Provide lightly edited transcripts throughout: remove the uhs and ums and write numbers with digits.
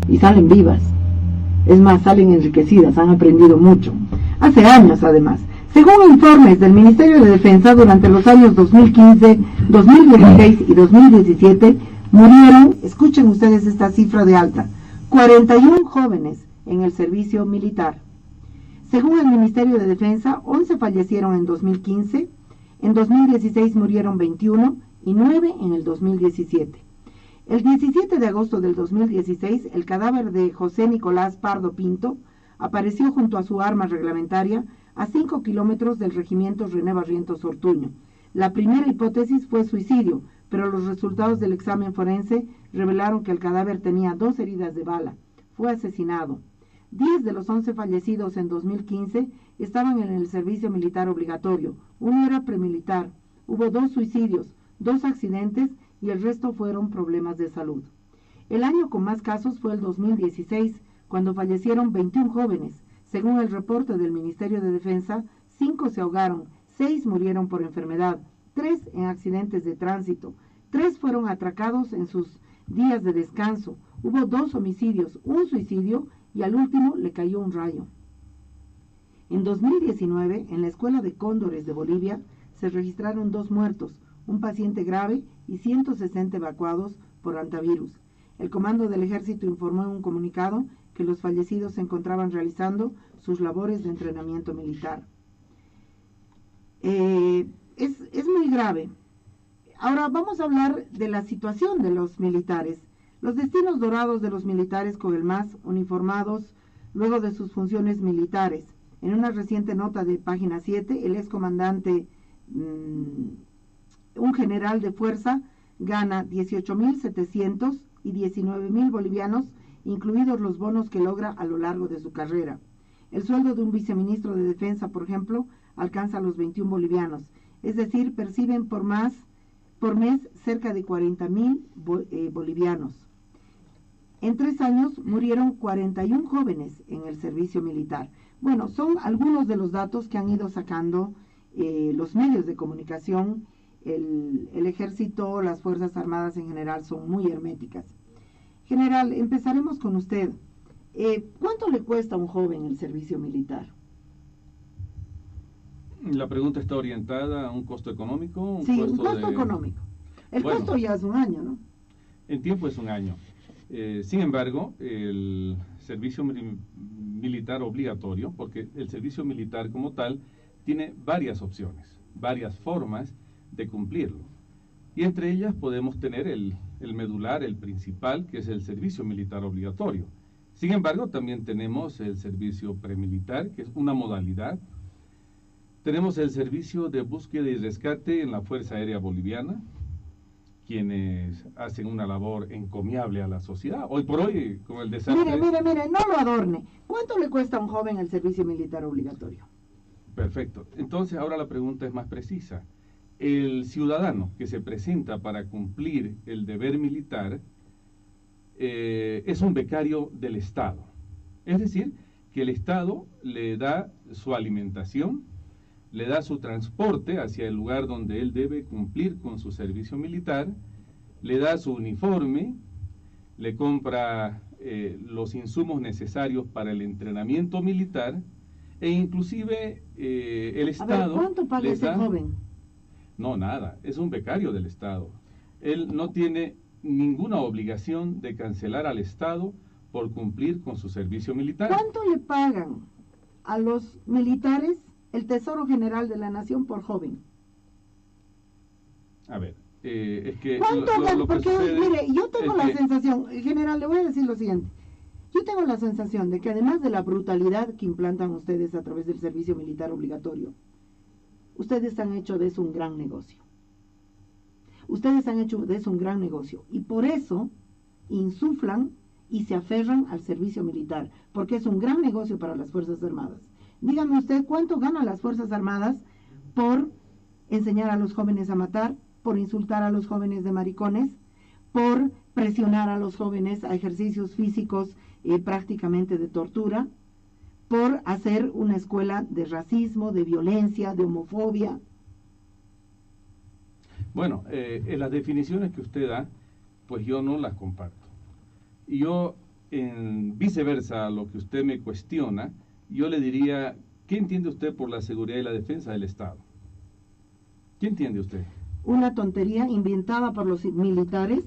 y salen vivas. Es más, salen enriquecidas, han aprendido mucho. Hace años, además. Según informes del Ministerio de Defensa, durante los años 2015, 2016 y 2017, murieron, escuchen ustedes esta cifra de alta, 41 jóvenes en el servicio militar. Según el Ministerio de Defensa, 11 fallecieron en 2015, en 2016 murieron 21 y 9 en el 2017. El 17 de agosto del 2016, el cadáver de José Nicolás Pardo Pinto apareció junto a su arma reglamentaria a 5 kilómetros del regimiento René Barrientos Ortuño. La primera hipótesis fue suicidio, pero los resultados del examen forense revelaron que el cadáver tenía 2 heridas de bala. Fue asesinado. 10 de los 11 fallecidos en 2015 estaban en el servicio militar obligatorio. Uno era premilitar. Hubo 2 suicidios, 2 accidentes y el resto fueron problemas de salud. El año con más casos fue el 2016, cuando fallecieron 21 jóvenes. Según el reporte del Ministerio de Defensa, 5 se ahogaron, 6 murieron por enfermedad, 3 en accidentes de tránsito, 3 fueron atracados en sus días de descanso, hubo 2 homicidios, 1 suicidio y al último le cayó un rayo. En 2019, en la Escuela de Cóndores de Bolivia, se registraron 2 muertos, un paciente grave y 160 evacuados por hantavirus. El Comando del Ejército informó en un comunicado que los fallecidos se encontraban realizando sus labores de entrenamiento militar. Es muy grave. Ahora vamos a hablar de la situación de los militares. Los destinos dorados de los militares con el MAS uniformados luego de sus funciones militares. En una reciente nota de página 7, el excomandante, un general de fuerza, gana 18.700 y 19.000 bolivianos, incluidos los bonos que logra a lo largo de su carrera. El sueldo de un viceministro de Defensa, por ejemplo, alcanza los 21 bolivianos, es decir, perciben por mes cerca de 40.000 bolivianos. En 3 años murieron 41 jóvenes en el servicio militar. Bueno, son algunos de los datos que han ido sacando los medios de comunicación. El ejército, las Fuerzas Armadas en general son muy herméticas. General, empezaremos con usted. ¿Cuánto le cuesta a un joven el servicio militar? La pregunta está orientada a un costo económico. Sí, un costo económico. El costo ya es un año, ¿no? En tiempo es un año. Sin embargo, el servicio militar obligatorio, porque el servicio militar como tal tiene varias opciones, varias formas de cumplirlo. Y entre ellas podemos tener el medular, el principal, que es el servicio militar obligatorio. Sin embargo, también tenemos el servicio premilitar, que es una modalidad. Tenemos el servicio de búsqueda y rescate en la Fuerza Aérea Boliviana, quienes hacen una labor encomiable a la sociedad. Hoy por hoy, con el desastre... Mire, no lo adorne. ¿Cuánto le cuesta a un joven el servicio militar obligatorio? Perfecto. Entonces, ahora la pregunta es más precisa. El ciudadano que se presenta para cumplir el deber militar es un becario del Estado. Es decir, que el Estado le da su alimentación, le da su transporte hacia el lugar donde él debe cumplir con su servicio militar, le da su uniforme, le compra los insumos necesarios para el entrenamiento militar e inclusive el Estado... A ver, ¿cuánto paga ese joven? No, nada, es un becario del Estado. Él no tiene ninguna obligación de cancelar al Estado por cumplir con su servicio militar. ¿Cuánto le pagan a los militares el Tesoro General de la Nación por joven? A ver, es que... Porque, mire, yo tengo la sensación, general, le voy a decir lo siguiente. Yo tengo la sensación de que además de la brutalidad que implantan ustedes a través del servicio militar obligatorio, ustedes han hecho de eso un gran negocio. Ustedes han hecho de eso un gran negocio. Y por eso insuflan y se aferran al servicio militar, porque es un gran negocio para las Fuerzas Armadas. Dígame usted, ¿cuánto ganan las Fuerzas Armadas por enseñar a los jóvenes a matar, por insultar a los jóvenes de maricones, por presionar a los jóvenes a ejercicios físicos prácticamente de tortura, por hacer una escuela de racismo, de violencia, de homofobia? Bueno, las definiciones que usted da, pues yo no las comparto. Yo en viceversa a lo que usted me cuestiona, yo le diría, ¿qué entiende usted por la seguridad y la defensa del Estado? ¿Qué entiende usted? Una tontería inventada por los militares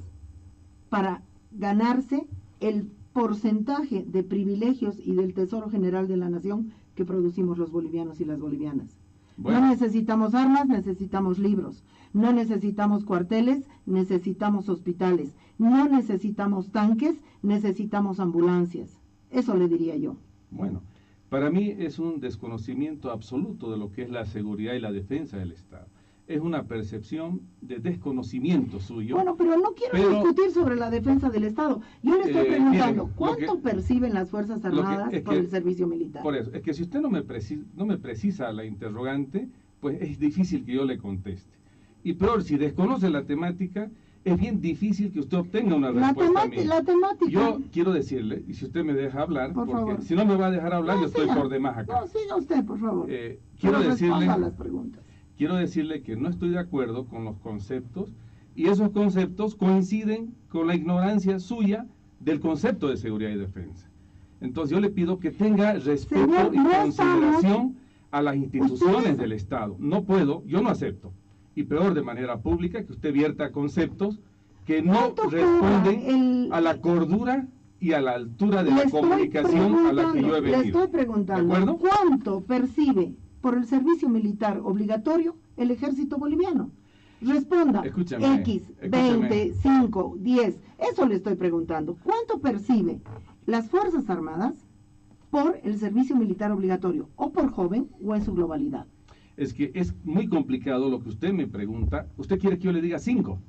para ganarse el porcentaje de privilegios y del tesoro general de la nación que producimos los bolivianos y las bolivianas. Bueno. No necesitamos armas, necesitamos libros. No necesitamos cuarteles, necesitamos hospitales. No necesitamos tanques, necesitamos ambulancias. Eso le diría yo. Bueno, para mí es un desconocimiento absoluto de lo que es la seguridad y la defensa del Estado. Es una percepción de desconocimiento suyo. Bueno, pero no quiero discutir sobre la defensa del Estado. Yo le estoy preguntando, miren, ¿cuánto perciben las Fuerzas Armadas por el servicio militar? Por eso, es que si usted no me precisa la interrogante, pues es difícil que yo le conteste. Y peor, si desconoce la temática, es bien difícil que usted obtenga una respuesta mía. La temática. Yo quiero decirle, y si usted me deja hablar, por porque favor. Si no me va a dejar hablar, yo estoy por demás acá. No, siga usted, por favor. Quiero decirle, las preguntas. Quiero decirle que no estoy de acuerdo con los conceptos, y esos conceptos coinciden con la ignorancia suya del concepto de seguridad y defensa. Entonces yo le pido que tenga respeto y consideración a las instituciones del Estado. No puedo, yo no acepto, y peor de manera pública, que usted vierta conceptos que no responden a la cordura y a la altura de la comunicación a la que yo he venido. Le estoy preguntando, ¿cuánto percibe por el servicio militar obligatorio el ejército boliviano? Responda. Escúchame, X, 20, 5, 10. Eso le estoy preguntando. ¿Cuánto percibe las Fuerzas Armadas por el servicio militar obligatorio? O por joven o en su globalidad. Es que es muy complicado lo que usted me pregunta. Usted quiere que yo le diga 5.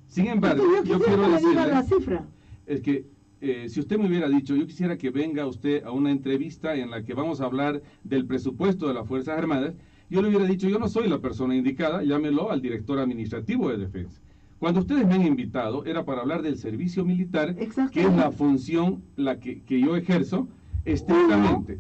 Sin embargo, yo quiero decirle la cifra. Es que si usted me hubiera dicho, yo quisiera que venga usted a una entrevista en la que vamos a hablar del presupuesto de las Fuerzas Armadas, yo le hubiera dicho, yo no soy la persona indicada, llámelo al director administrativo de defensa. Cuando ustedes me han invitado, era para hablar del servicio militar, que es la función que yo ejerzo estrictamente.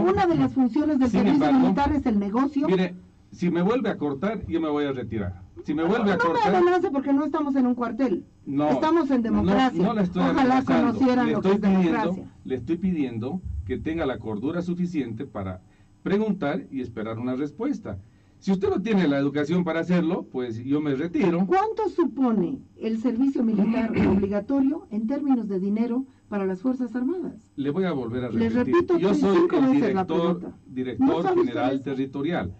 Una de las funciones del servicio militar es el negocio. Mire, si me vuelve a cortar, yo me voy a retirar. Si me vuelve a cortar... No me amenace porque no estamos en un cuartel. No, estamos en democracia. No la estoy Ojalá amenazando. conocieran lo que es democracia. Le estoy pidiendo que tenga la cordura suficiente para preguntar y esperar una respuesta. Si usted no tiene la educación para hacerlo, pues yo me retiro. ¿Cuánto supone el servicio militar obligatorio en términos de dinero para las Fuerzas Armadas? Le voy a volver a repetir. Le repito, yo soy el director ¿No general territorial.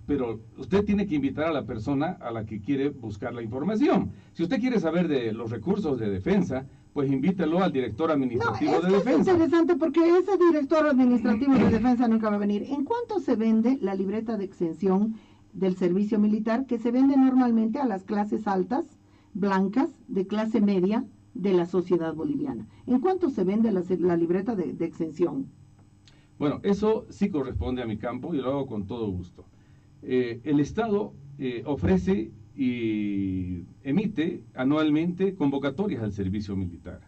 Pero usted tiene que invitar a la persona a la que quiere buscar la información. Si usted quiere saber de los recursos de defensa, pues invítelo al director administrativo de defensa. Es interesante porque ese director administrativo de defensa nunca va a venir. ¿En cuánto se vende la libreta de exención del servicio militar, que se vende normalmente a las clases altas, blancas, de clase media de la sociedad boliviana? ¿En cuánto se vende la libreta de exención? Bueno, eso sí corresponde a mi campo y lo hago con todo gusto. El Estado ofrece y emite anualmente convocatorias al servicio militar.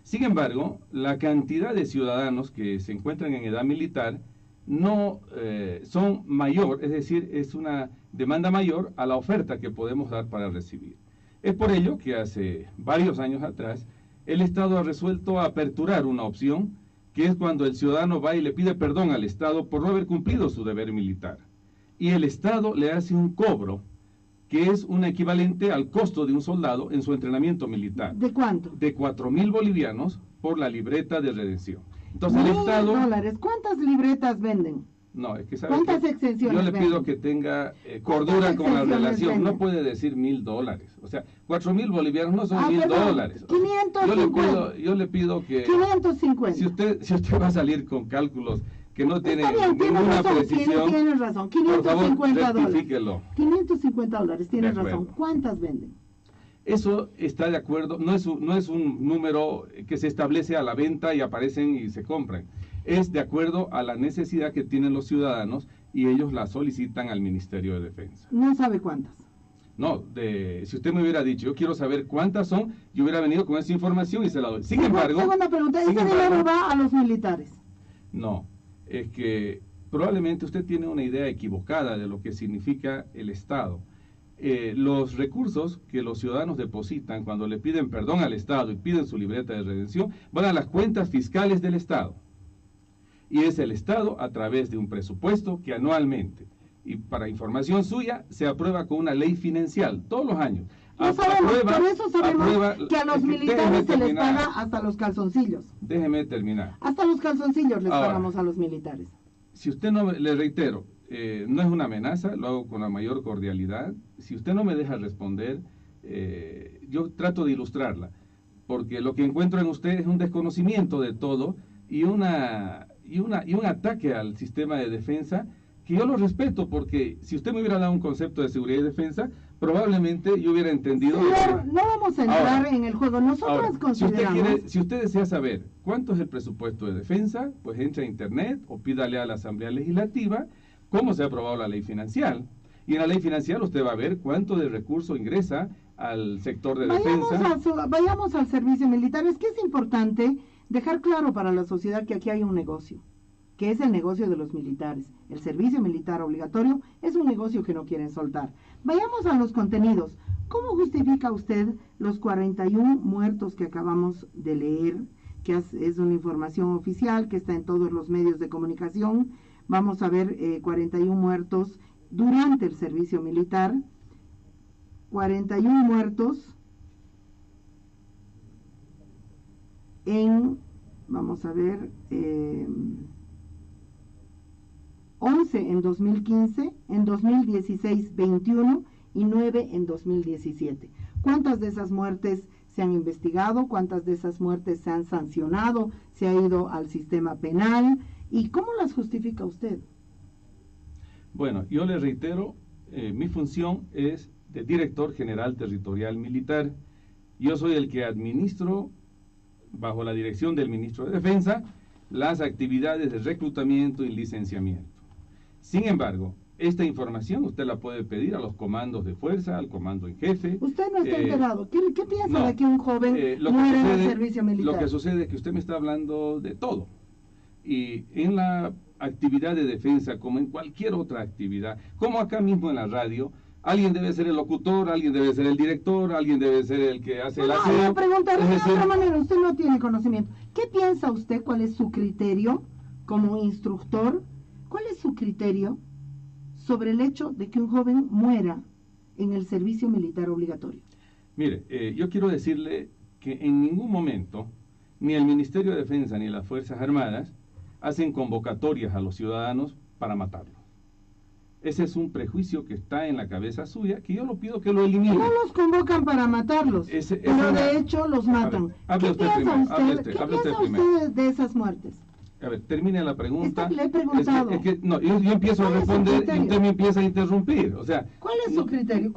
Sin embargo, la cantidad de ciudadanos que se encuentran en edad militar no son mayor, es decir, es una demanda mayor a la oferta que podemos dar para recibir. Es por ello que hace varios años atrás el Estado ha resuelto aperturar una opción, que es cuando el ciudadano va y le pide perdón al Estado por no haber cumplido su deber militar. Y el Estado le hace un cobro que es un equivalente al costo de un soldado en su entrenamiento militar. ¿De cuánto? De 4.000 bolivianos por la libreta de redención. Entonces el Estado... $1,000. ¿Cuántas libretas venden? No, es que ¿sabe ¿Cuántas qué? exenciones Yo le pido venden? que tenga cordura con la relación. venden? No puede decir $1,000. O sea, 4.000 bolivianos no son $1,000. Perdón, 550. Yo le pido que... 550. Si usted va a salir con cálculos que no tienen razón, ninguna precisión, tienes razón, por favor, $550. rectifíquelo. $550, tienes De acuerdo. razón. ¿Cuántas venden? Eso está de acuerdo, no es un número que se establece a la venta y aparecen y se compran. Es de acuerdo a la necesidad que tienen los ciudadanos y ellos la solicitan al Ministerio de Defensa. No sabe cuántas. No, si usted me hubiera dicho, yo quiero saber cuántas son, yo hubiera venido con esa información y se la doy. Sin embargo... Segunda pregunta, ¿ese dinero va a los militares? No, es que probablemente usted tiene una idea equivocada de lo que significa el Estado. los recursos que los ciudadanos depositan cuando le piden perdón al Estado y piden su libreta de redención van a las cuentas fiscales del Estado. Y es el Estado, a través de un presupuesto que anualmente, y para información suya, se aprueba con una ley financiera todos los años. Por eso sabemos que a los militares se les paga hasta los calzoncillos. Déjeme terminar. Hasta los calzoncillos les pagamos a los militares. Si usted no, le reitero, no es una amenaza, lo hago con la mayor cordialidad. Si usted no me deja responder, yo trato de ilustrarla, porque lo que encuentro en usted es un desconocimiento de todo y un ataque al sistema de defensa, que yo lo respeto, porque si usted me hubiera dado un concepto de seguridad y defensa, probablemente yo hubiera entendido... Señor, no vamos a entrar en el juego. Nosotros consideramos... Si usted desea saber cuánto es el presupuesto de defensa, pues entre a internet o pídale a la Asamblea Legislativa cómo se ha aprobado la ley financiera. Y en la ley financiera usted va a ver cuánto de recurso ingresa al sector de defensa. Vayamos al servicio militar. Es que es importante dejar claro para la sociedad que aquí hay un negocio, que es el negocio de los militares. El servicio militar obligatorio es un negocio que no quieren soltar. Vayamos a los contenidos. ¿Cómo justifica usted los 41 muertos que acabamos de leer? Que es una información oficial que está en todos los medios de comunicación. Vamos a ver 41 muertos durante el servicio militar, 41 muertos en, vamos a ver, 11 en 2015, en 2016 21 y 9 en 2017. ¿Cuántas de esas muertes se han investigado? ¿Cuántas de esas muertes se han sancionado? ¿Se ha ido al sistema penal? ¿Y cómo las justifica usted? Bueno, yo le reitero, mi función es de director general territorial militar. Yo soy el que administro, bajo la dirección del ministro de Defensa, las actividades de reclutamiento y licenciamiento. Sin embargo, esta información usted la puede pedir a los comandos de fuerza, al comando en jefe. Usted no está enterado. ¿Qué piensa de que un joven muere en el servicio militar? Lo que sucede es que usted me está hablando de todo. Y en la actividad de defensa, como en cualquier otra actividad, como acá mismo en la radio, alguien debe ser el locutor, alguien debe ser el director, alguien debe ser el que hace la... No, le preguntaré de otra manera, usted no tiene conocimiento. ¿Qué piensa usted? ¿Cuál es su criterio como instructor? ¿Cuál es su criterio sobre el hecho de que un joven muera en el servicio militar obligatorio? Mire, yo quiero decirle que en ningún momento, ni el Ministerio de Defensa ni las Fuerzas Armadas hacen convocatorias a los ciudadanos para matarlos. Ese es un prejuicio que está en la cabeza suya, que yo lo pido que lo elimine. No los convocan para matarlos, pero de hecho los matan. ¿Qué piensa usted de esas muertes? A ver, termine la pregunta. Le he preguntado. No, yo empiezo a responder y usted me empieza a interrumpir. O sea, ¿cuál es su criterio?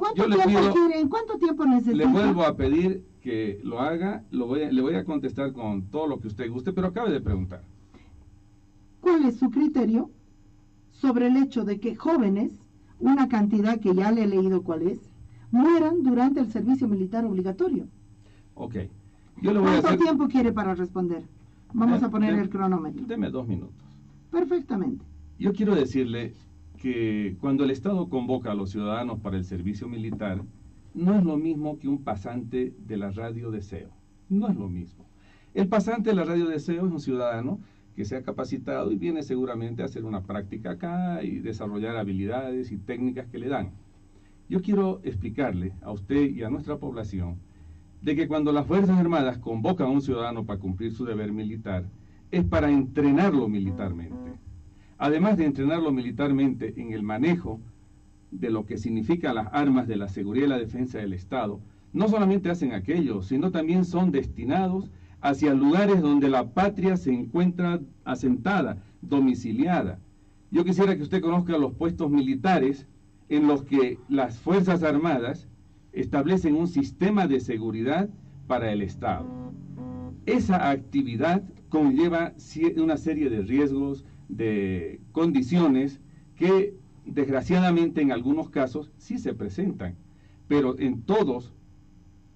¿En cuánto tiempo necesita? Le vuelvo a pedir que lo haga, le voy a contestar con todo lo que usted guste, pero acabe de preguntar. ¿Cuál es su criterio sobre el hecho de que jóvenes, una cantidad que ya le he leído cuál es, mueran durante el servicio militar obligatorio? Ok. Yo le voy a ¿Cuánto tiempo quiere para responder? Vamos a poner el cronómetro. Deme 2 minutos. Perfectamente. Yo quiero decirle que cuando el Estado convoca a los ciudadanos para el servicio militar, no es lo mismo que un pasante de la radio Deseo. No es lo mismo. El pasante de la radio Deseo es un ciudadano que se ha capacitado y viene seguramente a hacer una práctica acá y desarrollar habilidades y técnicas que le dan. Yo quiero explicarle a usted y a nuestra población de que cuando las Fuerzas Armadas convocan a un ciudadano para cumplir su deber militar, es para entrenarlo militarmente. Además de entrenarlo militarmente en el manejo de lo que significan las armas de la seguridad y la defensa del Estado, no solamente hacen aquello, sino también son destinados hacia lugares donde la patria se encuentra asentada, domiciliada. Yo quisiera que usted conozca los puestos militares en los que las Fuerzas Armadas establecen un sistema de seguridad para el Estado. Esa actividad conlleva una serie de riesgos, de condiciones que desgraciadamente en algunos casos sí se presentan, pero en todos,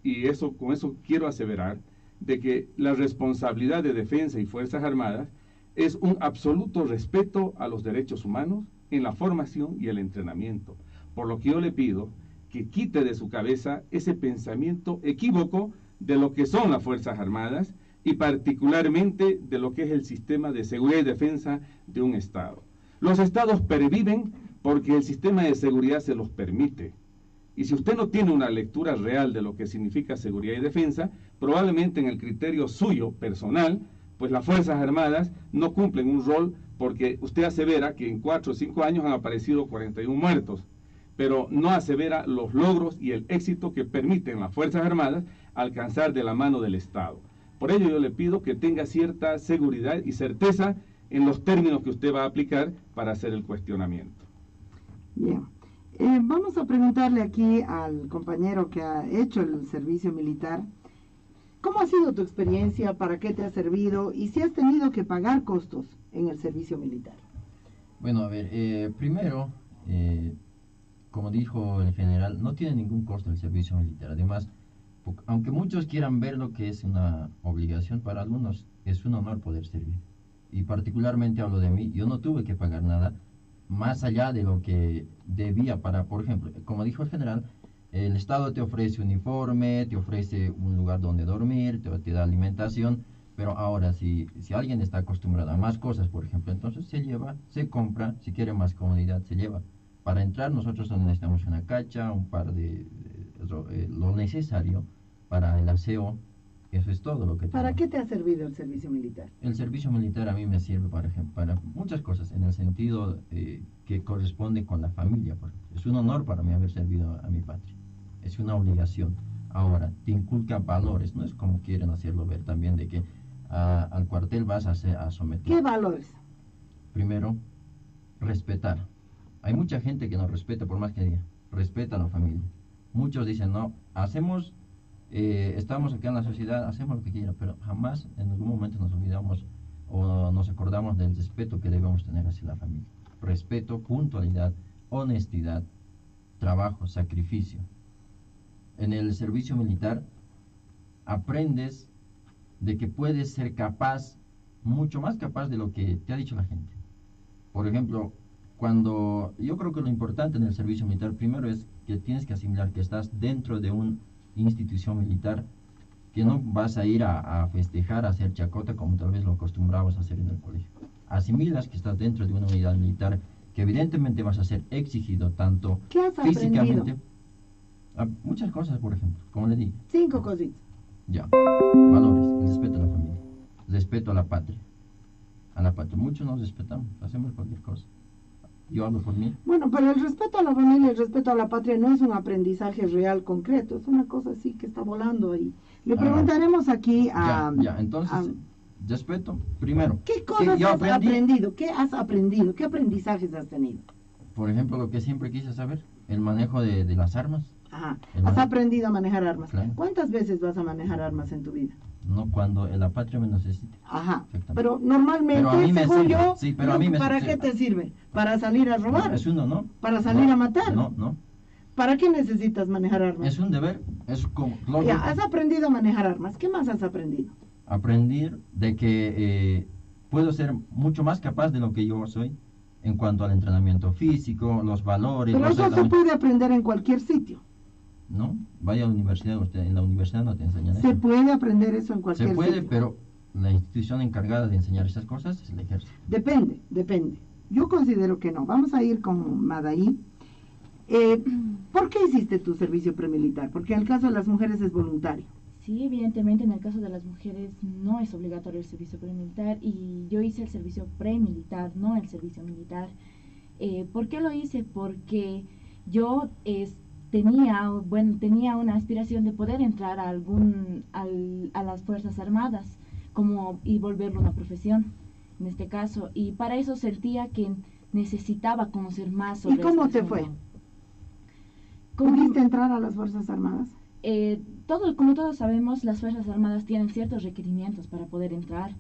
y con eso quiero aseverar, de que la responsabilidad de defensa y Fuerzas Armadas es un absoluto respeto a los derechos humanos en la formación y el entrenamiento. Por lo que yo le pido que quite de su cabeza ese pensamiento equívoco de lo que son las Fuerzas Armadas y particularmente de lo que es el sistema de seguridad y defensa de un Estado. Los Estados perviven porque el sistema de seguridad se los permite. Y si usted no tiene una lectura real de lo que significa seguridad y defensa, probablemente en el criterio suyo personal, pues las Fuerzas Armadas no cumplen un rol, porque usted asevera que en 4 o 5 años han aparecido 41 muertos, pero no asevera los logros y el éxito que permiten las Fuerzas Armadas alcanzar de la mano del Estado. Por ello yo le pido que tenga cierta seguridad y certeza en los términos que usted va a aplicar para hacer el cuestionamiento. Bien. Vamos a preguntarle aquí al compañero que ha hecho el servicio militar, ¿cómo ha sido tu experiencia? ¿Para qué te ha servido? Y si has tenido que pagar costos en el servicio militar. Bueno, a ver, primero, como dijo el general, no tiene ningún costo el servicio militar. Además, aunque muchos quieran ver lo que es una obligación, para algunos es un honor poder servir. Y particularmente hablo de mí, yo no tuve que pagar nada más allá de lo que debía para, por ejemplo, como dijo el general, el Estado te ofrece uniforme, te ofrece un lugar donde dormir, te da alimentación, pero ahora si alguien está acostumbrado a más cosas, por ejemplo, entonces se lleva, se compra, si quiere más comodidad, se lleva. Para entrar nosotros necesitamos una cacha, un par de lo necesario para el aseo. Eso es todo lo que tengo. ¿Para qué te ha servido el servicio militar? El servicio militar a mí me sirve, por ejemplo, para muchas cosas, en el sentido que corresponde con la familia. Es un honor para mí haber servido a mi patria. Es una obligación. Ahora, te inculca valores, no es como quieren hacerlo ver también, de que al cuartel vas a someter. ¿Qué valores? Primero, respetar. Hay mucha gente que no respeta, por más que diga, respeta a la familia. Muchos dicen, no, estamos acá en la sociedad, hacemos lo que quiera, pero jamás en algún momento nos olvidamos o nos acordamos del respeto que debemos tener hacia la familia. Respeto, puntualidad, honestidad, trabajo, sacrificio. En el servicio militar aprendes de que puedes ser capaz, mucho más capaz de lo que te ha dicho la gente. Por ejemplo, yo creo que lo importante en el servicio militar primero es que tienes que asimilar que estás dentro de una institución militar, que no vas a ir a festejar, a hacer chacota como tal vez lo acostumbrabas a hacer en el colegio. Asimilas que estás dentro de una unidad militar, que evidentemente vas a ser exigido tanto físicamente. Muchas cosas, por ejemplo, como le dije. 5 cositas. Ya. Valores, el respeto a la familia, el respeto a la patria. A la patria. Muchos nos respetamos, hacemos cualquier cosa. Yo hablo por mí. Bueno, pero el respeto a la familia, el respeto a la patria no es un aprendizaje real, concreto, es una cosa así que está volando ahí. Le preguntaremos aquí a... Entonces, respeto, primero. ¿Qué cosas has aprendido? ¿Qué has aprendido? ¿Qué aprendizajes has tenido? Por ejemplo, lo que siempre quise saber, el manejo de las armas. Ajá, has aprendido a manejar armas. Claro. ¿Cuántas veces vas a manejar armas en tu vida? No cuando la patria me necesite. Ajá, pero normalmente, según yo, sí, pero a mí ¿para qué te sirve? ¿Para salir a robar? Es uno, ¿no? ¿Para salir a matar? No. ¿Para qué necesitas manejar armas? Es un deber, es como... Ya, has aprendido a manejar armas. ¿Qué más has aprendido? Aprender de que puedo ser mucho más capaz de lo que yo soy en cuanto al entrenamiento físico, los valores... Pero eso se puede aprender en cualquier sitio. No, vaya a la universidad, usted en la universidad no te enseñan eso. Se puede aprender eso en cualquier sitio. Se puede, pero la institución encargada de enseñar esas cosas es el ejército. Depende. Yo considero que no. Vamos a ir con Madaí. ¿Por qué hiciste tu servicio premilitar? Porque en el caso de las mujeres es voluntario. Sí, evidentemente en el caso de las mujeres no es obligatorio el servicio premilitar y yo hice el servicio premilitar, no el servicio militar. ¿Por qué lo hice? Porque yo tenía una aspiración de poder entrar a las Fuerzas Armadas y volverlo una profesión, en este caso, y para eso sentía que necesitaba conocer más sobre... ¿Y cómo te fue? ¿Pudiste entrar a las Fuerzas Armadas? Como todos sabemos, las Fuerzas Armadas tienen ciertos requerimientos para poder entrar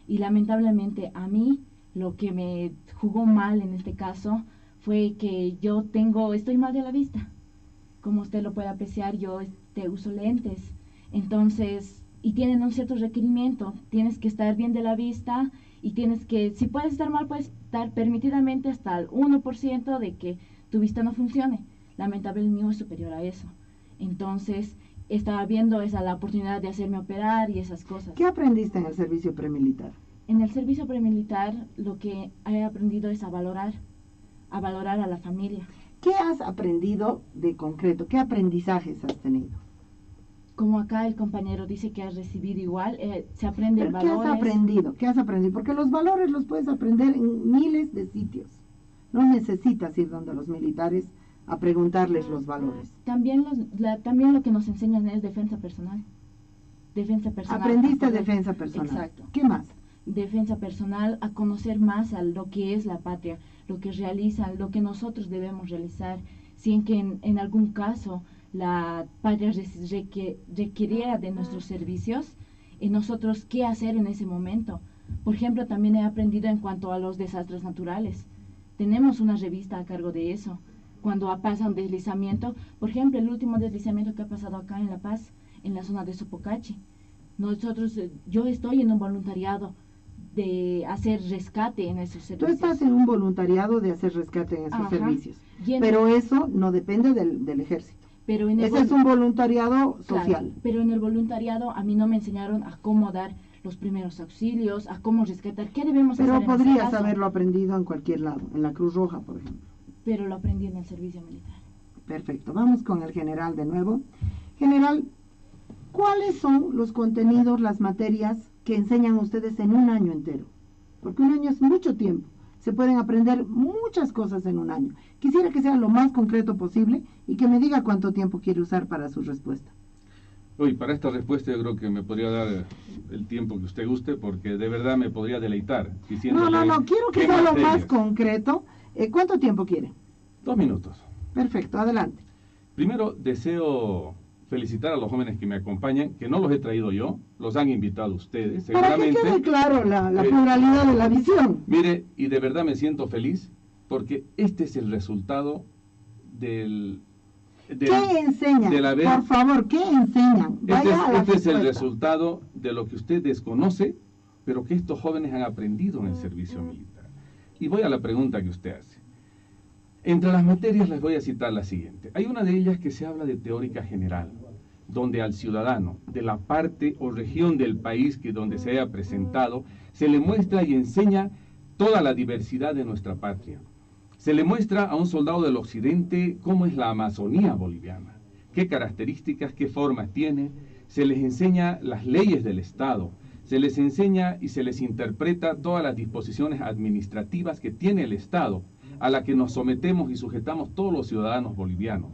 y lamentablemente a mí lo que me jugó mal en este caso fue que estoy mal de la vista. Como usted lo puede apreciar, yo uso lentes, entonces, y tienen un cierto requerimiento, tienes que estar bien de la vista y si puedes estar mal, puedes estar permitidamente hasta el 1% de que tu vista no funcione. Lamentablemente el mío es superior a eso. Entonces, estaba viendo la oportunidad de hacerme operar y esas cosas. ¿Qué aprendiste en el servicio premilitar? En el servicio premilitar lo que he aprendido es a valorar a la familia. ¿Qué has aprendido de concreto? ¿Qué aprendizajes has tenido? Como acá el compañero dice que has recibido igual, se aprende ¿Pero valores. qué has aprendido? ¿Qué has aprendido? Porque los valores los puedes aprender en miles de sitios. No necesitas ir donde los militares a preguntarles los valores. También lo que nos enseñan es defensa personal. Defensa personal. Aprendiste defensa personal. Exacto. ¿Qué más? Defensa personal, a conocer más a lo que es la patria, lo que realizan, lo que nosotros debemos realizar, sin que en algún caso la patria requiriera de nuestros servicios, y nosotros qué hacer en ese momento. Por ejemplo, también he aprendido en cuanto a los desastres naturales. Tenemos una revista a cargo de eso. Cuando pasa un deslizamiento, por ejemplo, el último deslizamiento que ha pasado acá en La Paz, en la zona de Sopocachi, yo estoy en un voluntariado de hacer rescate en esos servicios. Tú estás en un voluntariado de hacer rescate en esos Ajá. servicios, pero eso no depende del ejército. Pero en Ese es un voluntariado social. Claro, pero en el voluntariado a mí no me enseñaron a cómo dar los primeros auxilios, a cómo rescatar, qué debemos Pero hacer en ese podrías caso. haberlo aprendido en cualquier lado, en la Cruz Roja, por ejemplo. Pero lo aprendí en el servicio militar. Perfecto, vamos con el general de nuevo. General, ¿cuáles son los contenidos, las materias que enseñan ustedes en un año entero? Porque un año es mucho tiempo. Se pueden aprender muchas cosas en un año. Quisiera que sea lo más concreto posible y que me diga cuánto tiempo quiere usar para su respuesta. Uy, para esta respuesta yo creo que me podría dar el tiempo que usted guste, porque de verdad me podría deleitar diciéndole... No, quiero que qué sea lo más materias. concreto. ¿Cuánto tiempo quiere? 2 minutos. Perfecto, adelante. Primero, deseo felicitar a los jóvenes que me acompañan, que no los he traído yo, los han invitado ustedes, Para que seguramente. quede claro la pluralidad de la visión. Mire, y de verdad me siento feliz, porque este es el resultado del ¿Qué enseñan? del haber- Por favor, ¿qué enseñan? Vaya a la Este es el respuesta. resultado de lo que usted desconoce, pero que estos jóvenes han aprendido en el servicio militar. Y voy a la pregunta que usted hace. Entre las materias les voy a citar la siguiente. Hay una de ellas que se habla de teórica general, donde al ciudadano de la parte o región del país que donde se haya presentado, se le muestra y enseña toda la diversidad de nuestra patria. Se le muestra a un soldado del occidente cómo es la Amazonía boliviana, qué características, qué formas tiene. Se les enseña las leyes del Estado, se les enseña y se les interpreta todas las disposiciones administrativas que tiene el Estado, a la que nos sometemos y sujetamos todos los ciudadanos bolivianos.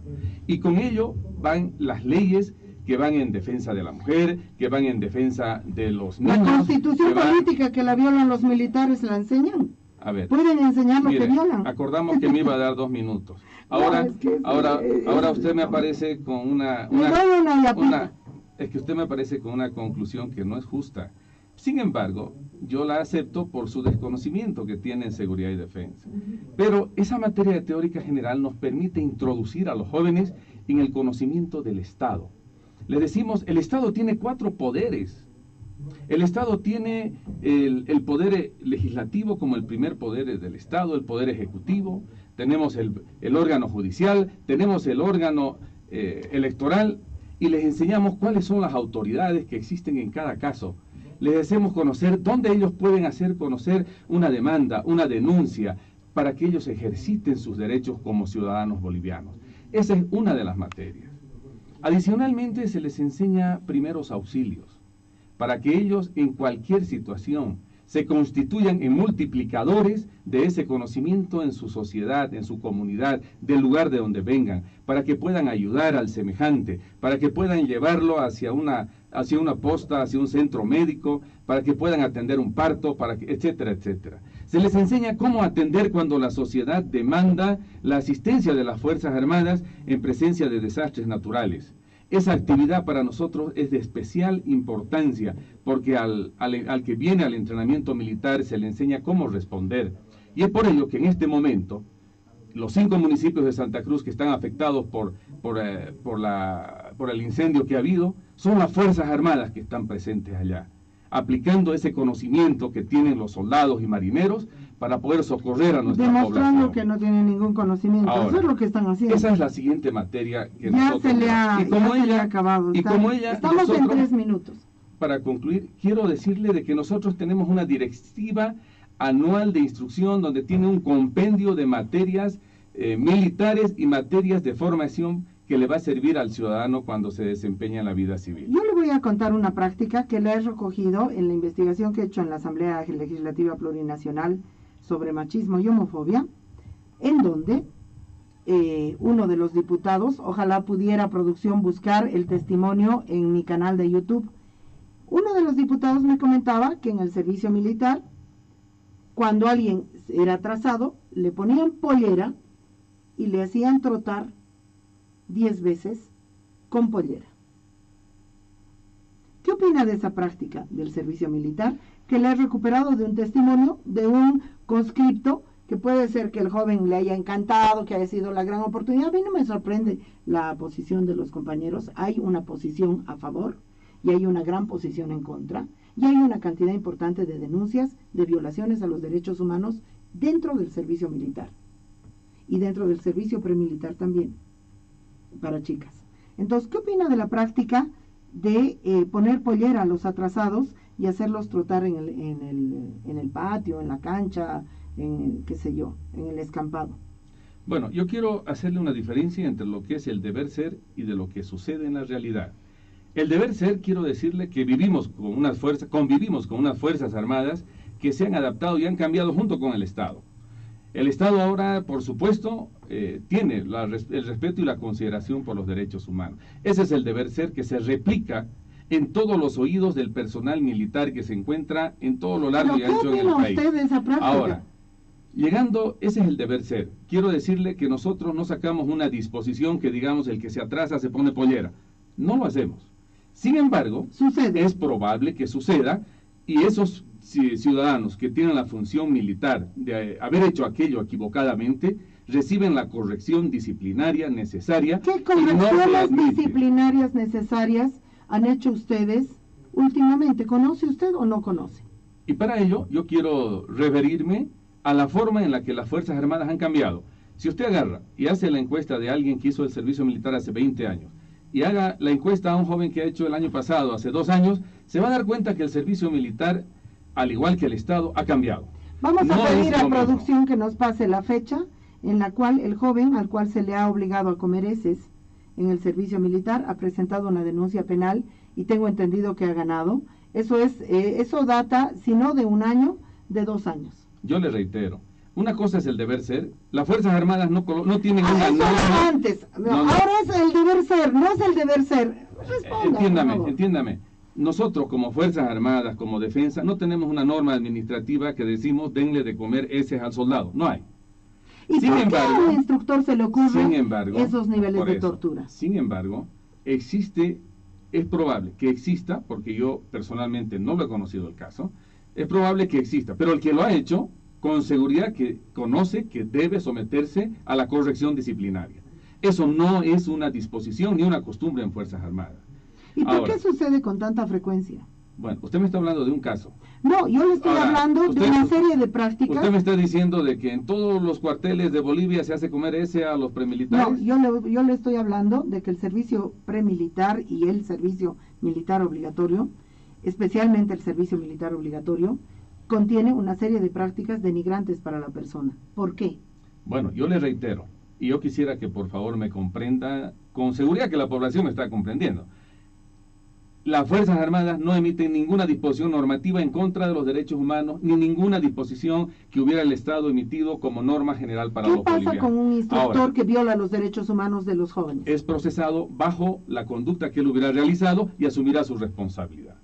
Y con ello van las leyes que van en defensa de la mujer, que van en defensa de los niños. La constitución que van- política que la violan los militares, ¿la enseñan? A ver, Pueden enseñar lo mire, que violan. acordamos que me iba a dar 2 minutos. Ahora, No, es que ahora usted me aparece con una Le doy una y aplica. es que usted me aparece con una conclusión que no es justa. Sin embargo, yo la acepto por su desconocimiento que tiene en seguridad y defensa. Pero esa materia teórica general nos permite introducir a los jóvenes en el conocimiento del Estado. Le decimos, el Estado tiene 4 poderes. El Estado tiene el poder legislativo como el primer poder del Estado, el poder ejecutivo, tenemos el órgano judicial, tenemos el órgano electoral, y les enseñamos cuáles son las autoridades que existen en cada caso. Les hacemos conocer dónde ellos pueden hacer conocer una demanda, una denuncia, para que ellos ejerciten sus derechos como ciudadanos bolivianos. Esa es una de las materias. Adicionalmente, se les enseña primeros auxilios, para que ellos en cualquier situación se constituyan en multiplicadores de ese conocimiento en su sociedad, en su comunidad, del lugar de donde vengan, para que puedan ayudar al semejante, para que puedan llevarlo hacia una posta, hacia un centro médico, para que puedan atender un parto, etcétera, etcétera. Se les enseña cómo atender cuando la sociedad demanda la asistencia de las Fuerzas Armadas en presencia de desastres naturales. Esa actividad para nosotros es de especial importancia, porque al que viene al entrenamiento militar se le enseña cómo responder. Y es por ello que en este momento, los 5 municipios de Santa Cruz que están afectados por el incendio que ha habido, son las Fuerzas Armadas que están presentes allá. aplicando ese conocimiento que tienen los soldados y marineros para poder socorrer a nuestra demostrando población. que no tienen ningún conocimiento. Ahora, eso es lo que están haciendo. Esa es la siguiente materia que ya nosotros... se le ha, y como ya se le ella, ha acabado. y como ella, estamos en nosotros, 3 minutos. Para concluir, quiero decirle de que nosotros tenemos una directiva anual de instrucción donde tiene un compendio de materias militares y materias de formación que le va a servir al ciudadano cuando se desempeña en la vida civil. Yo le voy a contar una práctica que la he recogido en la investigación que he hecho en la Asamblea Legislativa Plurinacional sobre machismo y homofobia, en donde uno de los diputados, ojalá pudiera producción buscar el testimonio en mi canal de YouTube, uno de los diputados me comentaba que en el servicio militar, cuando alguien era atrasado, le ponían pollera y le hacían trotar 10 veces con pollera. ¿Qué opina de esa práctica del servicio militar? Que le he recuperado de un testimonio de un conscripto, que puede ser que el joven le haya encantado, que haya sido la gran oportunidad. A mí no me sorprende la posición de los compañeros. Hay una posición a favor y hay una gran posición en contra. Y hay una cantidad importante de denuncias de violaciones a los derechos humanos dentro del servicio militar. Y dentro del servicio premilitar también, para chicas. Entonces, ¿qué opina de la práctica de poner pollera a los atrasados y hacerlos trotar en el patio, en la cancha, qué sé yo, en el escampado? Bueno, yo quiero hacerle una diferencia entre lo que es el deber ser y de lo que sucede en la realidad. El deber ser, quiero decirle que convivimos con unas fuerzas armadas que se han adaptado y han cambiado junto con el Estado. El Estado ahora, por supuesto, tiene el respeto y la consideración por los derechos humanos. Ese es el deber ser que se replica en todos los oídos del personal militar que se encuentra en todo lo largo y ancho en el país. ¿Qué opina usted de esa práctica? Ahora, ese es el deber ser. Quiero decirle que nosotros no sacamos una disposición que digamos el que se atrasa se pone pollera. No lo hacemos. Sin embargo, es probable que suceda y esos ciudadanos que tienen la función militar de haber hecho aquello equivocadamente reciben la corrección disciplinaria necesaria. ¿Qué correcciones disciplinarias necesarias han hecho ustedes últimamente? ¿Conoce usted o no conoce? Y para ello yo quiero referirme a la forma en la que las Fuerzas Armadas han cambiado. Si usted agarra y hace la encuesta de alguien que hizo el servicio militar hace 20 años y haga la encuesta a un joven que ha hecho el año pasado, hace 2 años, se va a dar cuenta que el servicio militar, al igual que el Estado, ha cambiado. Vamos a pedir a producción que nos pase la fecha en la cual el joven al cual se le ha obligado a comer heces en el servicio militar ha presentado una denuncia penal y tengo entendido que ha ganado. Eso data, si no de 1 año, de 2 años. Yo le reitero, una cosa es el deber ser. Las Fuerzas Armadas no tienen una norma. Antes, ahora es el deber ser, no es el deber ser. Responda, entiéndame. Nosotros como Fuerzas Armadas, como defensa, no tenemos una norma administrativa que decimos denle de comer heces al soldado. No hay. ¿Y por qué a un instructor se le ocurren esos niveles de tortura? Sin embargo, es probable que exista, porque yo personalmente no lo he conocido el caso, es probable que exista, pero el que lo ha hecho, con seguridad que conoce que debe someterse a la corrección disciplinaria. Eso no es una disposición ni una costumbre en Fuerzas Armadas. ¿Y por qué sucede con tanta frecuencia? Bueno, usted me está hablando de un caso. No, yo le estoy hablando de una serie de prácticas. ¿Usted me está diciendo de que en todos los cuarteles de Bolivia se hace comer ese a los premilitares? No, yo le estoy hablando de que el servicio premilitar y el servicio militar obligatorio, especialmente el servicio militar obligatorio, contiene una serie de prácticas denigrantes para la persona. ¿Por qué? Bueno, yo le reitero, y yo quisiera que por favor me comprenda, con seguridad que la población me está comprendiendo. Las Fuerzas Armadas no emiten ninguna disposición normativa en contra de los derechos humanos, ni ninguna disposición que hubiera el Estado emitido como norma general para los bolivianos. ¿Qué pasa con un instructor que viola los derechos humanos de los jóvenes? Es procesado bajo la conducta que él hubiera realizado y asumirá su responsabilidad.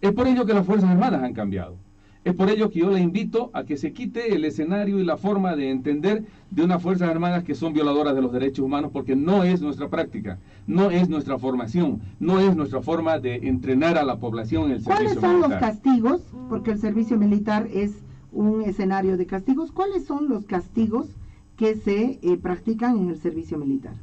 Es por ello que las Fuerzas Armadas han cambiado. Es por ello que yo le invito a que se quite el escenario y la forma de entender de unas Fuerzas Armadas que son violadoras de los derechos humanos, porque no es nuestra práctica, no es nuestra formación, no es nuestra forma de entrenar a la población en el servicio militar. ¿Cuáles son los castigos? Porque el servicio militar es un escenario de castigos. ¿Cuáles son los castigos que se practican en el servicio militar?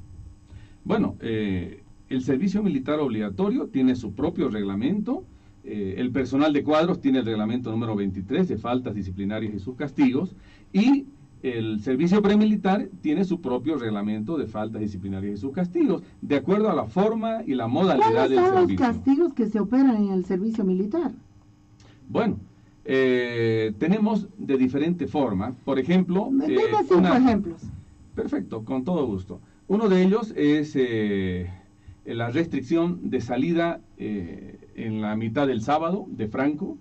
Bueno, el servicio militar obligatorio tiene su propio reglamento. el personal de cuadros tiene el reglamento número 23 de faltas disciplinarias y sus castigos, y el servicio premilitar tiene su propio reglamento de faltas disciplinarias y sus castigos, de acuerdo a la forma y la modalidad del ¿Cuáles son los servicio. castigos que se operan en el servicio militar? Bueno, tenemos de diferente forma. Por ejemplo, Dime 5 ejemplos. Perfecto, con todo gusto. Uno de ellos es la restricción de salida en la mitad del sábado de Franco.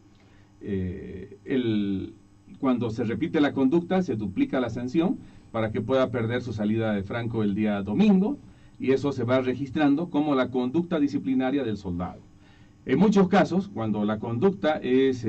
Cuando se repite la conducta, se duplica la sanción para que pueda perder su salida de Franco el día domingo, y eso se va registrando como la conducta disciplinaria del soldado. En muchos casos, cuando la conducta es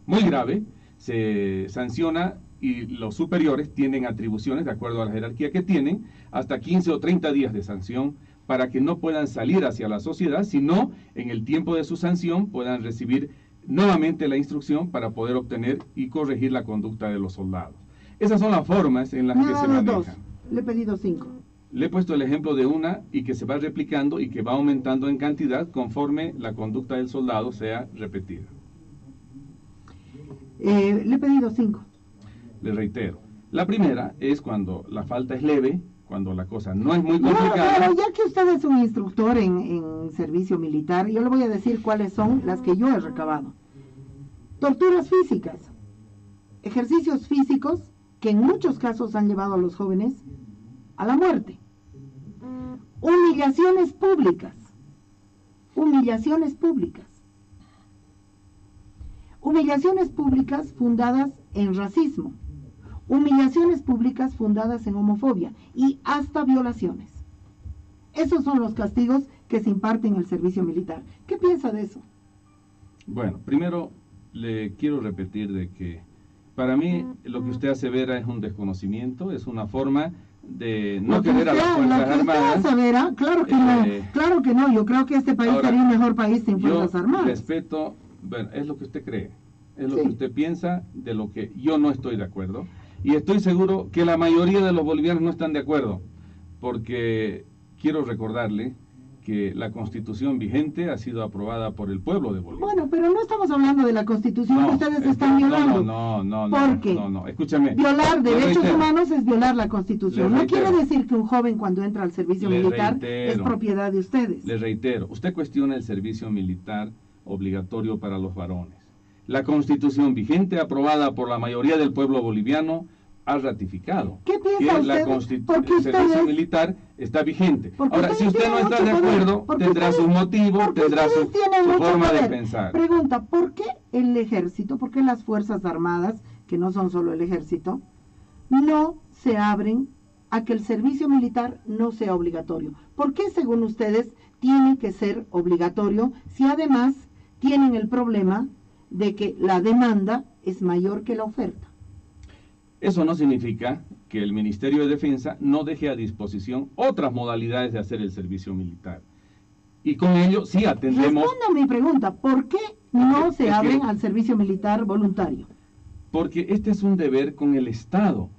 muy grave, se sanciona, y los superiores tienen atribuciones, de acuerdo a la jerarquía que tienen, hasta 15 o 30 días de sanción, para que no puedan salir hacia la sociedad, sino en el tiempo de su sanción puedan recibir nuevamente la instrucción para poder obtener y corregir la conducta de los soldados. Esas son las formas en las que se manejan. 2, le he pedido 5. Le he puesto el ejemplo de una, y que se va replicando y que va aumentando en cantidad conforme la conducta del soldado sea repetida. Le he pedido 5. Le reitero, la primera es cuando la falta es leve, cuando la cosa no es muy No, complicada. pero ya que usted es un instructor en servicio militar, yo le voy a decir cuáles son las que yo he recabado. Torturas físicas, ejercicios físicos que en muchos casos han llevado a los jóvenes a la muerte. Humillaciones públicas. Humillaciones públicas. Humillaciones públicas fundadas en racismo. Humillaciones públicas fundadas en homofobia y hasta violaciones. Esos son los castigos que se imparten en el servicio militar. ¿Qué piensa de eso? Bueno, primero le quiero repetir de que para mí lo que usted asevera es un desconocimiento, es una forma de no querer a las Fuerzas Armadas. Asevera, claro que no, yo creo que este país ahora, sería un mejor país sin Fuerzas Armadas. Respeto, bueno, es lo que usted cree, es lo Sí. que usted piensa, de lo que yo no estoy de acuerdo, y estoy seguro que la mayoría de los bolivianos no están de acuerdo, porque quiero recordarle que la Constitución vigente ha sido aprobada por el pueblo de Bolivia. Bueno, pero no estamos hablando de la Constitución que ustedes están violando. ¿Por qué? No, escúchame. Violar Le derechos reitero. humanos es violar la Constitución. Le No quiere reitero. decir que un joven cuando entra al servicio Le militar reitero. es propiedad de ustedes. Le reitero, usted cuestiona el servicio militar obligatorio para los varones. La Constitución vigente, aprobada por la mayoría del pueblo boliviano, ha ratificado ¿Qué piensa que usted? Porque el servicio ustedes- militar está vigente. Porque Ahora, si ustedes usted no tienen está de mucho poder, acuerdo, porque tendrá ustedes- sus motivos, porque tendrá ustedes su tienen mucho forma de poder. pensar. Pregunta, ¿por qué el ejército, por qué las Fuerzas Armadas, que no son solo el ejército, no se abren a que el servicio militar no sea obligatorio? ¿Por qué, según ustedes, tiene que ser obligatorio si además tienen el problema de que la demanda es mayor que la oferta? Eso no significa que el Ministerio de Defensa no deje a disposición otras modalidades de hacer el servicio militar. Y con ello sí atendemos, Responda a mi pregunta, ¿por qué no Es se que- abren al servicio militar voluntario? porque este es un deber con el Estado.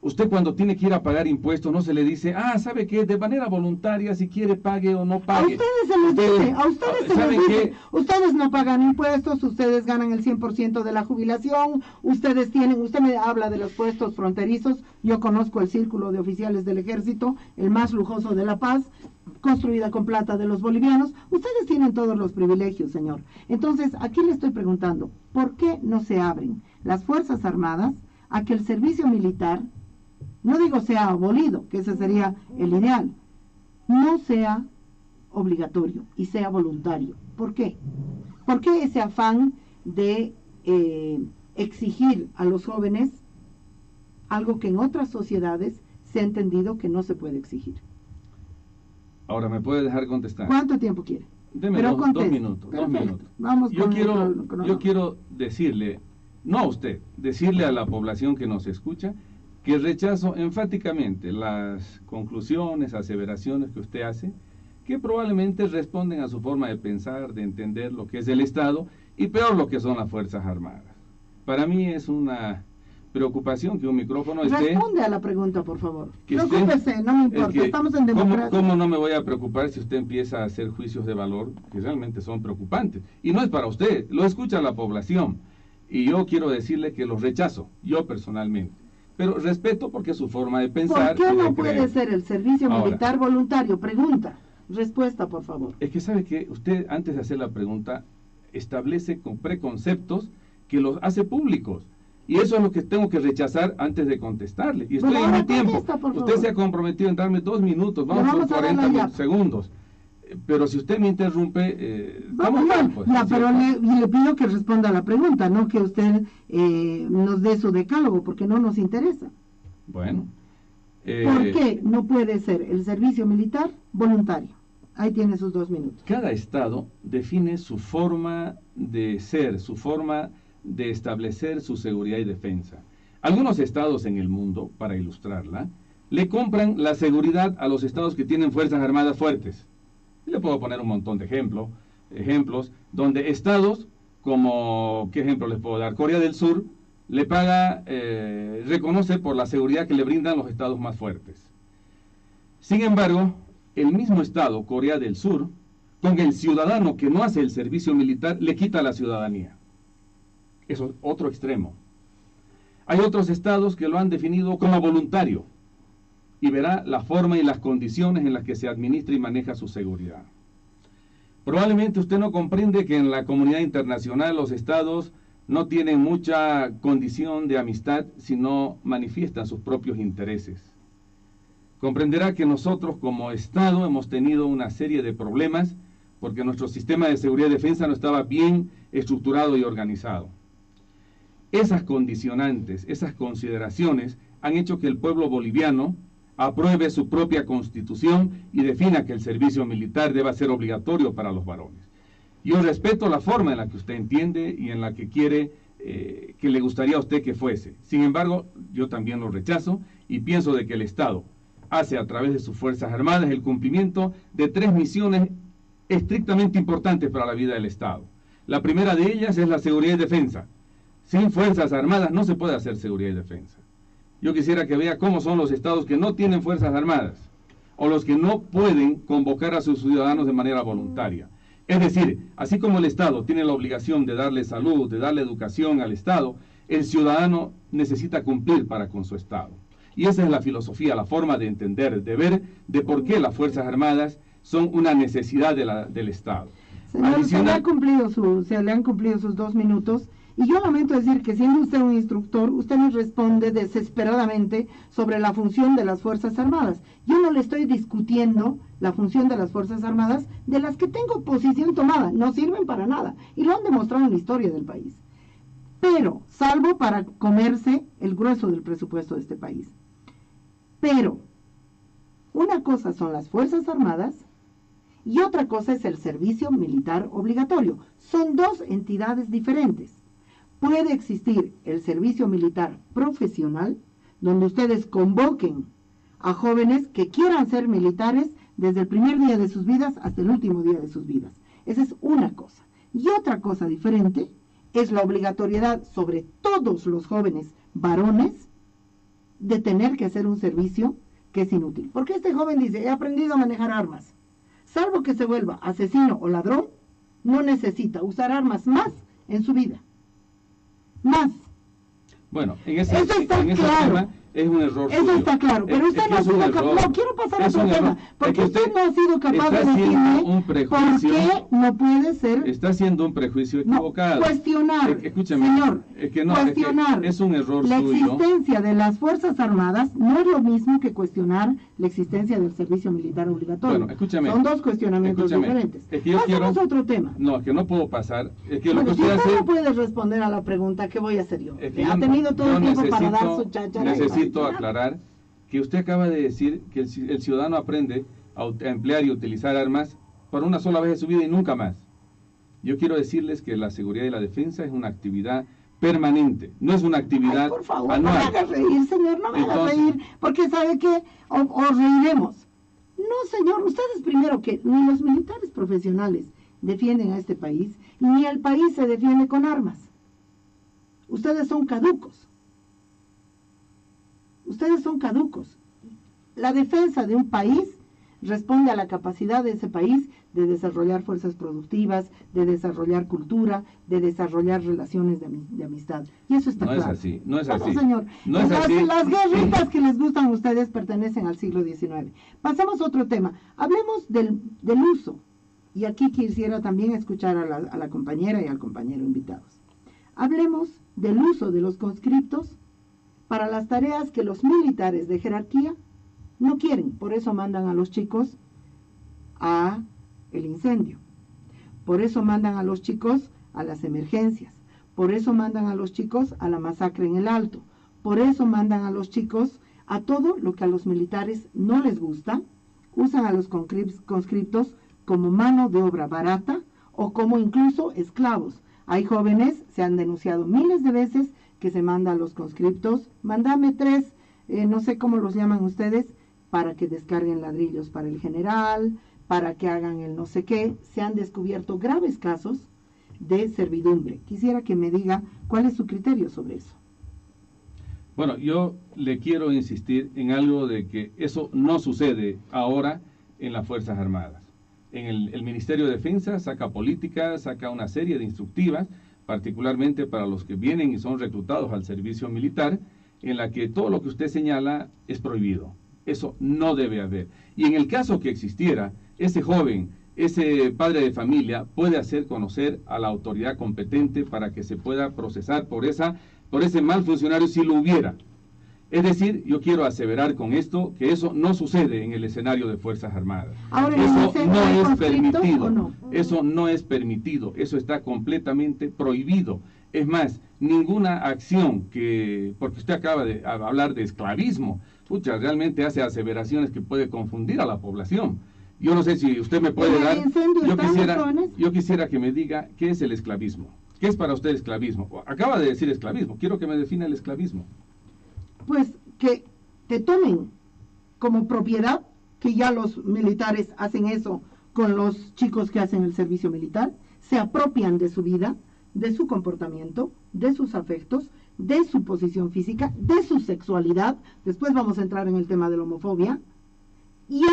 Usted cuando tiene que ir a pagar impuestos no se le dice, ¿sabe qué? De manera voluntaria, si quiere pague o no A pague. ustedes se les dice, a ustedes se les ¿saben dice, qué? ustedes no pagan impuestos, ustedes ganan el 100% de la jubilación, usted me habla de los puestos fronterizos, yo conozco el círculo de oficiales del ejército, el más lujoso de La Paz, construida con plata de los bolivianos, ustedes tienen todos los privilegios, señor. Entonces, aquí le estoy preguntando, ¿por qué no se abren las Fuerzas Armadas a que el servicio militar, no digo sea abolido, que ese sería el ideal, no sea obligatorio y sea voluntario? ¿Por qué? ¿Por qué ese afán de exigir a los jóvenes algo que en otras sociedades se ha entendido que no se puede exigir? Ahora, ¿me puede dejar contestar? ¿Cuánto tiempo quiere? Deme Pero dos conteste. minutos, dos Perfecto. minutos. Vamos Yo con quiero, el cronómetro. yo quiero decirle, no a usted, decirle a la población que nos escucha, que rechazo enfáticamente las conclusiones, aseveraciones que usted hace, que probablemente responden a su forma de pensar, de entender lo que es el Estado, y peor lo que son las Fuerzas Armadas. Para mí es una preocupación que un micrófono esté... Responde a la pregunta, por favor. Que Preocúpese, no me importa, estamos en democracia. ¿Cómo no me voy a preocupar si usted empieza a hacer juicios de valor que realmente son preocupantes? Y no es para usted, lo escucha la población. Y yo quiero decirle que los rechazo, yo personalmente. Pero respeto porque es su forma de pensar. ¿Por qué y de no puede creer. ser el servicio Ahora, militar voluntario? Pregunta. Respuesta, por favor. Es que sabe que usted, antes de hacer la pregunta, establece con preconceptos que los hace públicos. Y eso es lo que tengo que rechazar antes de contestarle. Y estoy Bueno, en mi ahora tiempo. contesta, por Usted favor. se ha comprometido en darme 2 minutos, vamos Le vamos por a dar 40 la segundos. Pero si usted me interrumpe, Vamos estamos mal, mal, pues, ya, ¿no es pero cierto? le pido que responda a la pregunta, no que usted nos dé su decálogo, porque no nos interesa. Bueno. ¿Por qué no puede ser el servicio militar voluntario? Ahí tiene sus 2 minutos. Cada estado define su forma de ser, su forma de establecer su seguridad y defensa. Algunos estados en el mundo, para ilustrarla, le compran la seguridad a los estados que tienen fuerzas armadas fuertes. Y le puedo poner un montón de ejemplos, donde estados como, ¿qué ejemplo les puedo dar? Corea del Sur le paga, reconoce por la seguridad que le brindan los estados más fuertes. Sin embargo, el mismo estado, Corea del Sur, con el ciudadano que no hace el servicio militar, le quita la ciudadanía. Eso es otro extremo. Hay otros estados que lo han definido como voluntario y verá la forma y las condiciones en las que se administra y maneja su seguridad. Probablemente usted no comprende que en la comunidad internacional los estados no tienen mucha condición de amistad si no manifiestan sus propios intereses. Comprenderá que nosotros como Estado hemos tenido una serie de problemas porque nuestro sistema de seguridad y defensa no estaba bien estructurado y organizado. Esas condicionantes, esas consideraciones han hecho que el pueblo boliviano apruebe su propia constitución y defina que el servicio militar deba ser obligatorio para los varones. Yo respeto la forma en la que usted entiende y en la que quiere, que le gustaría a usted que fuese. Sin embargo, yo también lo rechazo y pienso de que el Estado hace a través de sus Fuerzas Armadas el cumplimiento de 3 misiones estrictamente importantes para la vida del Estado. La primera de ellas es la seguridad y defensa. Sin Fuerzas Armadas no se puede hacer seguridad y defensa. Yo quisiera que vea cómo son los estados que no tienen Fuerzas Armadas o los que no pueden convocar a sus ciudadanos de manera voluntaria. Es decir, así como el Estado tiene la obligación de darle salud, de darle educación al Estado, el ciudadano necesita cumplir para con su Estado. Y esa es la filosofía, la forma de entender, de ver de por qué las Fuerzas Armadas son una necesidad del Estado. Señor, se le han cumplido sus 2 minutos. Y yo lamento decir que siendo usted un instructor, usted nos responde desesperadamente sobre la función de las Fuerzas Armadas. Yo no le estoy discutiendo la función de las Fuerzas Armadas, de las que tengo posición tomada, no sirven para nada, y lo han demostrado en la historia del país. Pero, salvo para comerse el grueso del presupuesto de este país. Pero, una cosa son las Fuerzas Armadas y otra cosa es el servicio militar obligatorio. Son 2 entidades diferentes. Puede existir el servicio militar profesional, donde ustedes convoquen a jóvenes que quieran ser militares desde el primer día de sus vidas hasta el último día de sus vidas. Esa es una cosa. Y otra cosa diferente es la obligatoriedad sobre todos los jóvenes varones de tener que hacer un servicio que es inútil. Porque este joven dice, he aprendido a manejar armas. Salvo que se vuelva asesino o ladrón, no necesita usar armas más en su vida. Más. Bueno, en ese claro. tema es un error Eso suyo. está claro, pero usted no ha sido capaz. No, quiero pasar a otro tema, porque usted no ha sido capaz de decirme por qué no puede ser. Está haciendo un prejuicio equivocado. Cuestionar, escúchame, señor, cuestionar es un error la suyo. existencia de las Fuerzas Armadas no es lo mismo que cuestionar la existencia del servicio militar obligatorio. Bueno, escúchame. Son 2 cuestionamientos diferentes. Es que yo Pasamos a otro tema. No, es que no puedo pasar. Es que Bueno, lo que si usted usted hace... no puede responder a la pregunta, ¿qué voy a hacer yo? Es que Ha tenido todo el tiempo para dar su necesito cháchara. Necesito aclarar que usted acaba de decir que el ciudadano aprende a emplear y utilizar armas por una sola vez en su vida y nunca más. Yo quiero decirles que la seguridad y la defensa es una actividad permanente, no es una actividad por favor, anual. no me haga reír, señor, no me haga reír, porque sabe que o reiremos. No, señor, ustedes primero que ni los militares profesionales defienden a este país, ni el país se defiende con armas. Ustedes son caducos. ustedes son caducos. La defensa de un país responde a la capacidad de ese país de desarrollar fuerzas productivas, de desarrollar cultura, de desarrollar relaciones de amistad. Y eso está No claro. es así, no es No, así. señor. No es las, así. las guerritas que les gustan a ustedes pertenecen al siglo XIX. Pasemos a otro tema. Hablemos del uso. Y aquí quisiera también escuchar a la compañera y al compañero invitados. Hablemos del uso de los conscriptos para las tareas que los militares de jerarquía no quieren. Por eso mandan a los chicos a el incendio. Por eso mandan a los chicos a las emergencias. Por eso mandan a los chicos a la masacre en el Alto. Por eso mandan a los chicos a todo lo que a los militares no les gusta. Usan a los conscriptos como mano de obra barata o como incluso esclavos. Hay jóvenes, se han denunciado miles de veces, que se manda a los conscriptos, mándame 3, no sé cómo los llaman ustedes, para que descarguen ladrillos para el general, para que hagan el no sé qué. Se han descubierto graves casos de servidumbre. Quisiera que me diga cuál es su criterio sobre eso. Bueno, yo le quiero insistir en algo de que eso no sucede ahora en las Fuerzas Armadas. En el Ministerio de Defensa saca políticas, saca una serie de instructivas, particularmente para los que vienen y son reclutados al servicio militar, en la que todo lo que usted señala es prohibido. Eso no debe haber. Y en el caso que existiera, ese joven, ese padre de familia puede hacer conocer a la autoridad competente para que se pueda procesar por ese mal funcionario si lo hubiera. Es decir, yo quiero aseverar con esto que eso no sucede en el escenario de Fuerzas Armadas. Ahora, Eso no es permitido. ¿o no? Eso no es permitido. Eso está completamente prohibido. Es más, ninguna acción porque usted acaba de hablar de esclavismo, pucha, realmente hace aseveraciones que puede confundir a la población. Yo no sé si usted me puede dar, yo quisiera que me diga qué es el esclavismo. ¿Qué es para usted el esclavismo? Acaba de decir esclavismo, quiero que me defina el esclavismo. Pues que te tomen como propiedad, que ya los militares hacen eso con los chicos que hacen el servicio militar, se apropian de su vida, de su comportamiento, de sus afectos, de su posición física, de su sexualidad. Después vamos a entrar en el tema de la homofobia. Y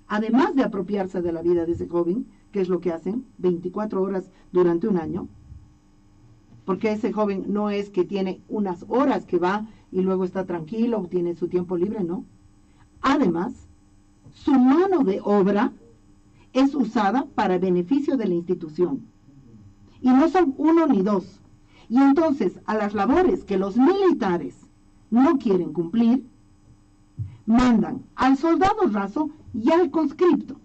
además de apropiarse de la vida de ese joven, que es lo que hacen 24 horas durante un año, porque ese joven no es que tiene unas horas que va y luego está tranquilo, tiene su tiempo libre, no. Además, su mano de obra es usada para beneficio de la institución. Y no son 1 ni 2. Y entonces, a las labores que los militares no quieren cumplir, mandan al soldado raso y al conscripto.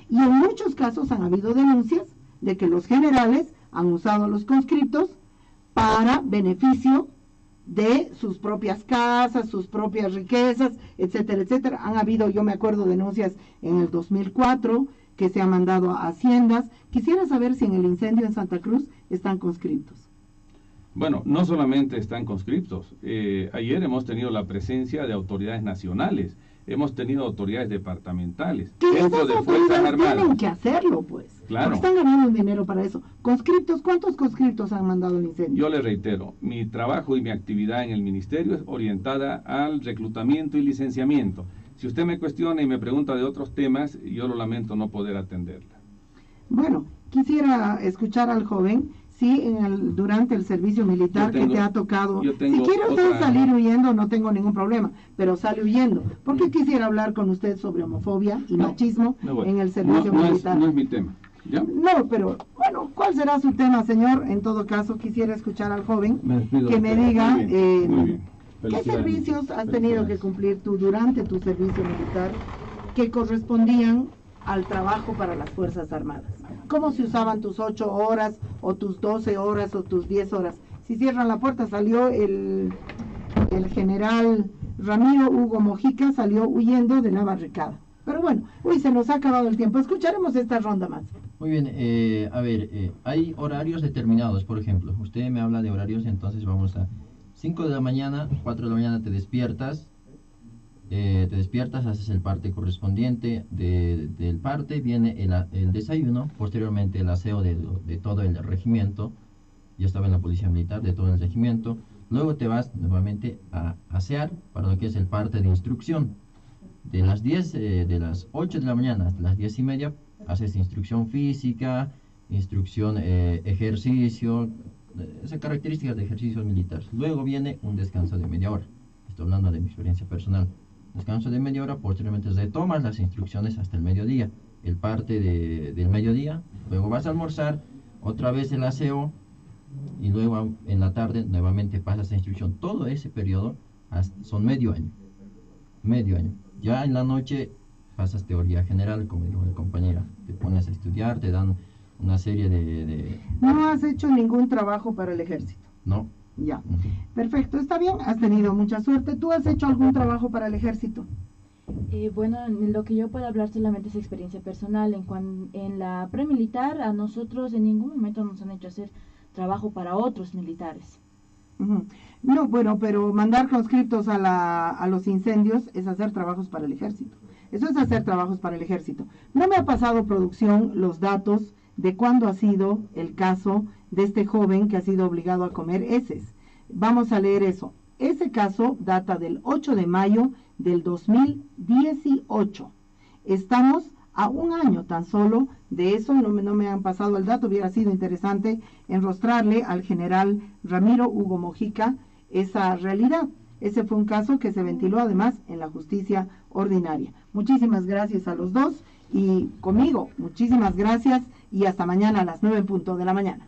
Y en muchos casos han habido denuncias de que los generales han usado a los conscriptos para beneficio de sus propias casas, sus propias riquezas, etcétera, etcétera. Han habido, yo me acuerdo, denuncias en el 2004 que se han mandado a haciendas. Quisiera saber si en el incendio en Santa Cruz están conscriptos. Bueno, no solamente están conscriptos. Ayer hemos tenido la presencia de autoridades nacionales, hemos tenido autoridades departamentales dentro de Fuerzas Armadas. Tienen que hacerlo, pues. Claro. Porque están ganando un dinero para eso. Conscriptos, ¿cuántos conscriptos han mandado al incendio? Yo le reitero, mi trabajo y mi actividad en el ministerio es orientada al reclutamiento y licenciamiento. Si usted me cuestiona y me pregunta de otros temas, yo lo lamento no poder atenderla. Bueno, quisiera escuchar al joven. Sí, durante el servicio militar que te ha tocado. Si quiere usted salir huyendo, no tengo ningún problema, pero sale huyendo. Porque quisiera hablar con usted sobre homofobia y machismo en el servicio militar. No es mi tema. ¿Ya? No, pero bueno, ¿cuál será su tema, señor? En todo caso, quisiera escuchar al joven que me diga qué servicios has tenido que cumplir tú durante tu servicio militar que correspondían al trabajo para las Fuerzas Armadas. ¿Cómo se usaban tus 8 horas o tus 12 horas o tus 10 horas? Si cierran la puerta, salió el general Ramiro Hugo Mojica, salió huyendo de la barricada. Pero bueno, se nos ha acabado el tiempo. Escucharemos esta ronda más. Muy bien, hay horarios determinados, por ejemplo. Usted me habla de horarios, entonces vamos a 5 de la mañana, 4 de la mañana te despiertas, haces el parte correspondiente del parte, viene el desayuno, posteriormente el aseo de todo el regimiento. Yo estaba en la policía militar, de todo el regimiento, Luego te vas nuevamente a asear para lo que es el parte de instrucción. De las 8 de la mañana hasta las 10:30 haces instrucción física, instrucción ejercicio, esas características de ejercicios militares. Luego viene un descanso de media hora. Estoy hablando de mi experiencia personal. Descanso de media hora, posteriormente retomas las instrucciones hasta el mediodía. El parte del mediodía, luego vas a almorzar, otra vez el aseo, y luego en la tarde nuevamente pasas a instrucción. Todo ese periodo son medio año. Medio año. Ya en la noche pasas teoría general, como dijo la compañera. Te pones a estudiar, te dan una serie de... No has hecho ningún trabajo para el ejército. No. Ya. Ujú. Perfecto, está bien, has tenido mucha suerte. ¿Tú has hecho algún trabajo para el ejército? Bueno, lo que yo puedo hablar solamente es experiencia personal. En la premilitar, a nosotros en ningún momento nos han hecho hacer trabajo para otros militares. Ujú. No, bueno, pero mandar conscriptos a los incendios es hacer trabajos para el ejército. Eso es hacer trabajos para el ejército. No me ha pasado producción los datos de cuándo ha sido el caso de este joven que ha sido obligado a comer heces. Vamos a leer eso. Ese caso data del 8 de mayo del 2018. Estamos a un año tan solo de eso. No me han pasado el dato. Hubiera sido interesante enrostrarle al general Ramiro Hugo Mojica esa realidad. Ese fue un caso que se ventiló además en la justicia ordinaria. Muchísimas gracias a los dos y conmigo, muchísimas gracias y hasta mañana a las 9:00 a.m.